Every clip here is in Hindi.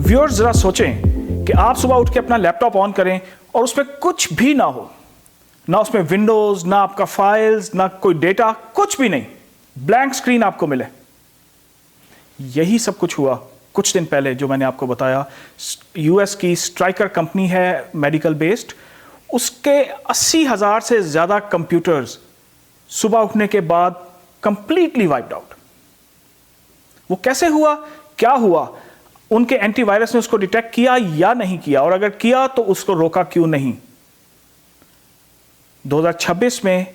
व्यूअर्स जरा सोचें कि आप सुबह उठ के अपना लैपटॉप ऑन करें और उसमें कुछ भी ना हो, ना उसमें विंडोज, ना आपका फाइल्स, ना कोई डेटा, कुछ भी नहीं, ब्लैंक स्क्रीन आपको मिले। यही सब कुछ हुआ कुछ दिन पहले जो मैंने आपको बताया। यूएस की स्ट्राइकर कंपनी है मेडिकल बेस्ड, उसके 80,000 से ज़्यादा कंप्यूटर्स सुबह उठने के बाद कंप्लीटली वाइप्ड आउट। वो कैसे हुआ, क्या हुआ, उनके एंटीवायरस ने उसको डिटेक्ट किया या नहीं किया, और अगर किया तो उसको रोका क्यों नहीं। 2026 में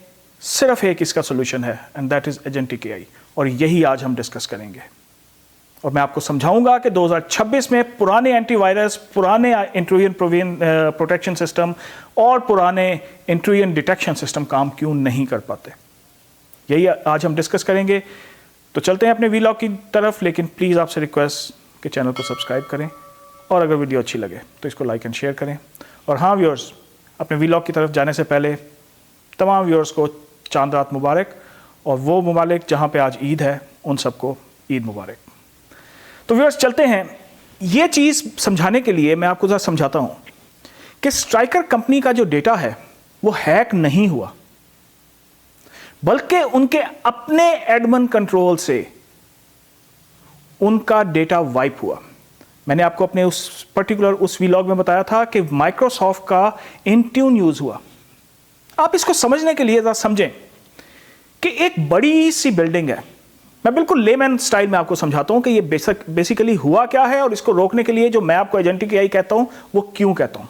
सिर्फ एक इसका सोल्यूशन है, and that is agentic AI, और यही आज हम डिस्कस करेंगे। और मैं आपको समझाऊंगा कि 2026 में पुराने एंटीवायरस, पुराने इंट्रूजन प्रोटेक्शन सिस्टम और पुराने इंट्रूजन डिटेक्शन सिस्टम काम क्यों नहीं कर पाते। यही आज हम डिस्कस करेंगे। तो चलते हैं अपने वीलॉग की तरफ, लेकिन प्लीज़ आपसे रिक्वेस्ट कि चैनल को सब्सक्राइब करें, और अगर वीडियो अच्छी लगे तो इसको लाइक एंड शेयर करें। और हाँ व्यूअर्स, अपने वीलॉग की तरफ जाने से पहले तमाम व्यूअर्स को चांद रात मुबारक, और वो मुबारक जहाँ पे आज ईद है उन सबको ईद मुबारक। तो व्यूअर्स चलते हैं। ये चीज़ समझाने के लिए मैं आपको ज़रा समझाता हूँ कि स्ट्राइकर कंपनी का जो डेटा है वो हैक नहीं हुआ, बल्कि उनके अपने एडमिन कंट्रोल से उनका डेटा वाइप हुआ। मैंने आपको अपने उस पर्टिकुलर उस वीलॉग में बताया था कि माइक्रोसॉफ्ट का इंट्यून यूज हुआ। आप इसको समझने के लिए जरा समझें कि एक बड़ी सी बिल्डिंग है। मैं बिल्कुल लेमैन स्टाइल में आपको समझाता हूं कि ये बेसिकली हुआ क्या है, और इसको रोकने के लिए जो मैं आपको एजेंटिक एआई कहता हूं वो क्यों कहता हूं।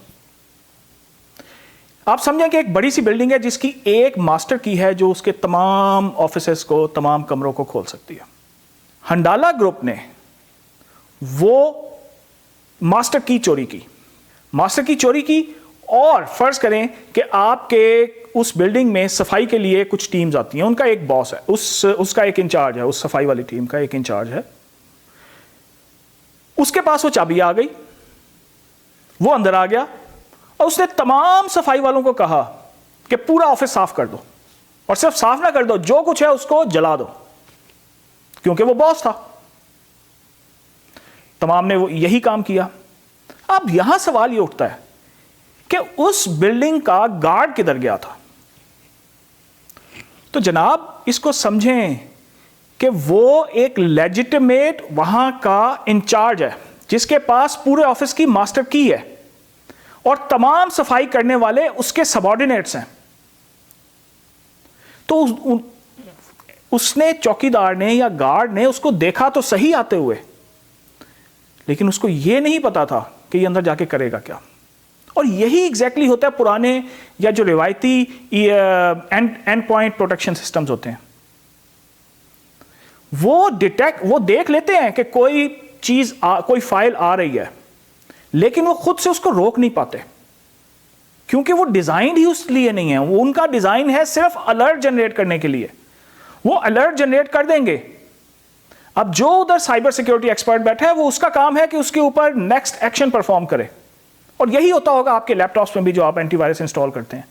आप समझें कि एक बड़ी सी बिल्डिंग है जिसकी एक मास्टर की है जो उसके तमाम ऑफिसेस को, तमाम कमरों को खोल सकती है। हंडाला ग्रुप ने वो मास्टर की चोरी की, और फर्ज करें कि आपके उस बिल्डिंग में सफाई के लिए कुछ टीम्स आती हैं, उनका एक बॉस है, उसका एक इंचार्ज है, उस सफाई वाली टीम का एक इंचार्ज है। उसके पास वो चाबी आ गई, वो अंदर आ गया और उसने तमाम सफाई वालों को कहा कि पूरा ऑफिस साफ कर दो, और सिर्फ साफ ना कर दो, जो कुछ है उसको जला दो, क्योंकि वो बॉस था। तमाम ने वो यही काम किया। अब यहां सवाल ये उठता है कि उस बिल्डिंग का गार्ड किधर गया था। तो जनाब इसको समझें कि वो एक लेजिटिमेट वहां का इंचार्ज है जिसके पास पूरे ऑफिस की मास्टर की है, और तमाम सफाई करने वाले उसके सबऑर्डिनेट्स हैं। तो उसने, चौकीदार ने या गार्ड ने उसको देखा तो सही आते हुए, लेकिन उसको यह नहीं पता था कि ये अंदर जाके करेगा क्या। और यही एग्जैक्टली होता है पुराने या जो रिवायती एंड पॉइंट प्रोटेक्शन सिस्टम्स होते हैं। वो देख लेते हैं कि कोई चीज कोई फाइल आ रही है, लेकिन वो खुद से उसको रोक नहीं पाते, क्योंकि वो डिजाइन ही उस लिए नहीं है। वो उनका डिजाइन है सिर्फ अलर्ट जनरेट करने के लिए। वो अलर्ट जनरेट कर देंगे। अब जो उधर साइबर सिक्योरिटी एक्सपर्ट बैठा है, वो उसका काम है कि उसके ऊपर नेक्स्ट एक्शन परफॉर्म करे। और यही होता होगा आपके लैपटॉप्स में भी जो आप एंटीवायरस इंस्टॉल करते हैं।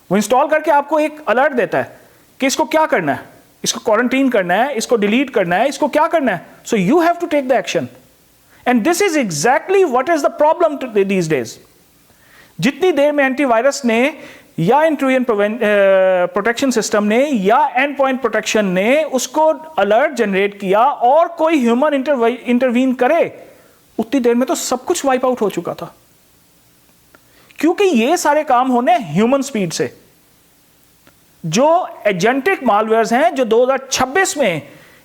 वो इंस्टॉल करके आपको एक अलर्ट देता है कि इसको क्या करना है, इसको क्वारंटीन करना है, इसको डिलीट करना है, इसको क्या करना है। So you have to take the action, and this is exactly what is the problem these days. जितनी देर में एंटीवायरस ने या इंट्रूजन प्रोटेक्शन सिस्टम ने या एंड पॉइंट प्रोटेक्शन ने उसको अलर्ट जनरेट किया और कोई ह्यूमन इंटरवीन करे, उतनी देर में तो सब कुछ वाइप आउट हो चुका था। क्योंकि ये सारे काम होने ह्यूमन स्पीड से। जो एजेंटिक मालवेयर्स हैं जो 2026 में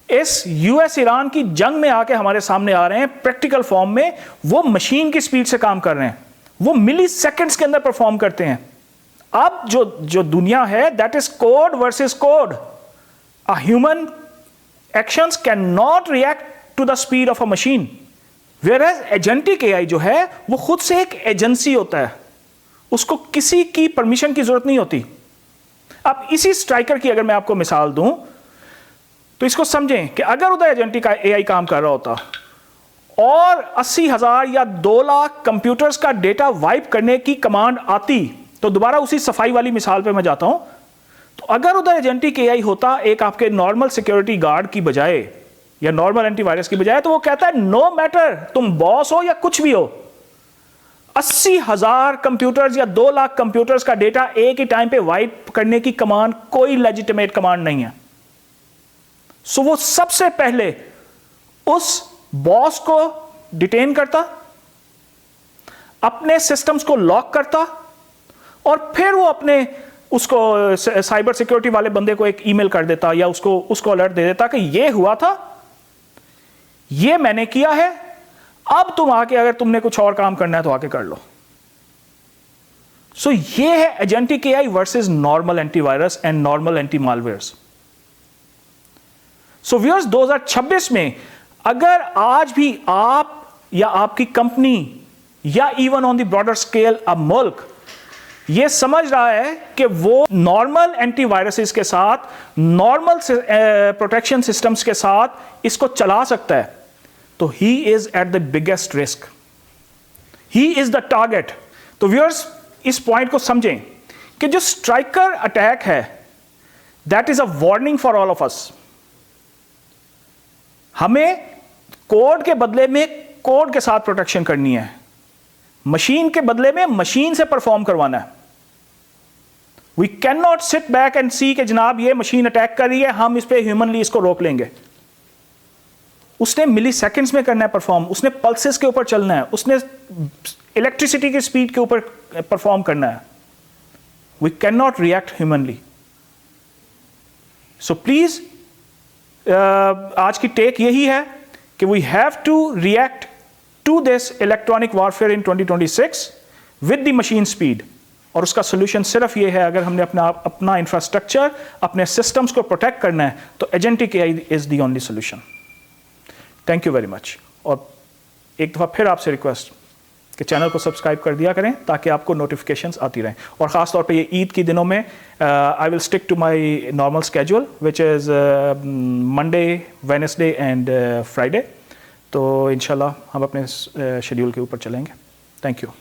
इस यूएस ईरान की जंग में आके हमारे सामने आ रहे हैं प्रैक्टिकल फॉर्म में, वो मशीन की स्पीड से काम कर रहे हैं। वो मिली सेकेंड्स के अंदर परफॉर्म करते हैं। अब जो दुनिया है, that is code versus code. A human actions can not react to the speed of a machine, whereas agentic AI जो है वो खुद से एक एजेंसी होता है, उसको किसी की परमिशन की जरूरत नहीं होती। अब इसी स्ट्राइकर की अगर मैं आपको मिसाल दूं तो इसको समझें कि अगर उधर एजेंटिक एआई काम कर रहा होता और 80,000 या 2 लाख कंप्यूटर्स का डेटा वाइप करने की कमांड आती, तो दोबारा उसी सफाई वाली मिसाल पे मैं जाता हूं। तो अगर उधर एजेंटिक एआई होता एक आपके नॉर्मल सिक्योरिटी गार्ड की बजाय, या नॉर्मल एंटीवायरस की बजाय, तो वो कहता है नो मैटर तुम बॉस हो या कुछ भी हो, 80,000 कंप्यूटर्स या 2 लाख कंप्यूटर्स का डेटा एक ही टाइम पे वाइप करने की कमांड कोई लेजिटिमेट कमांड नहीं है। सो वो सबसे पहले उस बॉस को डिटेन करता, अपने सिस्टम्स को लॉक करता, और फिर वो अपने उसको साइबर सिक्योरिटी वाले बंदे को एक ईमेल कर देता या उसको अलर्ट दे देता कि ये हुआ था, ये मैंने किया है, अब तुम आके अगर तुमने कुछ और काम करना है तो आके कर लो। सो ये है agentic AI versus normal antivirus and normal anti malwares. So viewers, 2026 में अगर आज भी आप या आपकी कंपनी या even on the broader scale अ मुल्क ये समझ रहा है कि वो नॉर्मल एंटीवायरसेस के साथ, नॉर्मल प्रोटेक्शन सिस्टम्स के साथ इसको चला सकता है, तो he is at the biggest risk, he is the target. तो व्यूअर्स, इस पॉइंट को समझें कि जो स्ट्राइकर अटैक है that is a warning for all of us. हमें कोड के बदले में कोड के साथ प्रोटेक्शन करनी है, मशीन के बदले में मशीन से परफॉर्म करवाना है। We can not sit back and see कि जनाब ये मशीन अटैक कर रही है, हम इस पे ह्यूमनली इसको रोक लेंगे। उसने मिली सेकेंड्स में करना है परफॉर्म, उसने पल्सेस के ऊपर चलना है, उसने इलेक्ट्रिसिटी की स्पीड के ऊपर परफॉर्म करना है। We can not react humanly. So please, आज की टेक यही है कि we have to react to this electronic warfare in 2026 with the machine speed. और उसका सोल्यूशन सिर्फ ये है, अगर हमने अपना इंफ्रास्ट्रक्चर, अपने सिस्टम्स को प्रोटेक्ट करना है, तो agentic AI is the only solution. Thank you very much. और एक दफ़ा फिर आपसे रिक्वेस्ट कि चैनल को सब्सक्राइब कर दिया करें ताकि आपको नोटिफिकेशंस आती रहें। और ख़ास तौर पे ये ईद के दिनों में I will stick to my normal schedule which is Monday, Wednesday and Friday. तो इंशाल्लाह हम अपने शेड्यूल के ऊपर चलेंगे। Thank you.